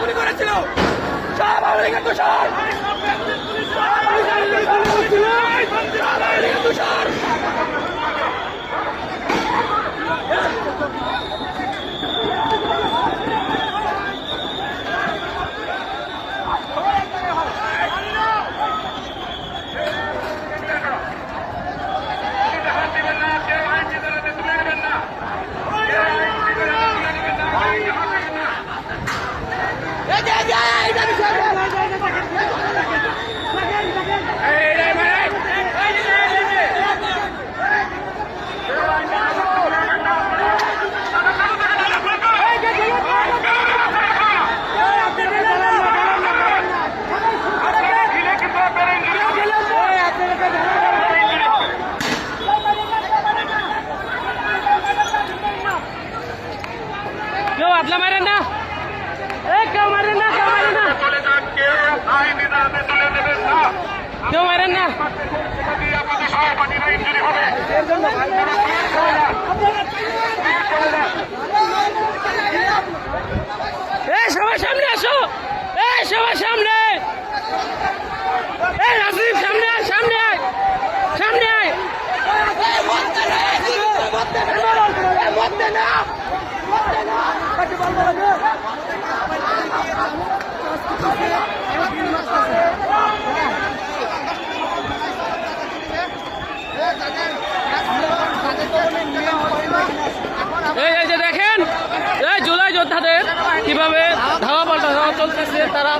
গুলি করেছিল সব আওয়ামী লীগের দোষর দোষর কেউ আদলা মারেন না, কেউ মারেন না, কেউ মারেন না, কেউ মারেন না। সবার সামনে আসো, সবার সামনে, রাজীব সামনে আয়, সামনে আয়, সামনে আয়। এই যে দেখেন এই জুলাই যোদ্ধাদের কিভাবে ধাওয়া পাল্টা ধাওয়া চলতেছে, তারা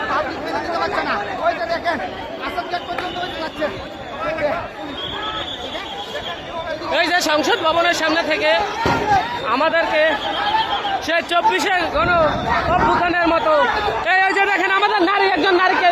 এই যে সংসদ ভবনের সামনে থেকে আমাদেরকে সে 24-এ গণ অভ্যুত্থানের মতো এই যে দেখেন আমাদের নারী, একজন নারীকে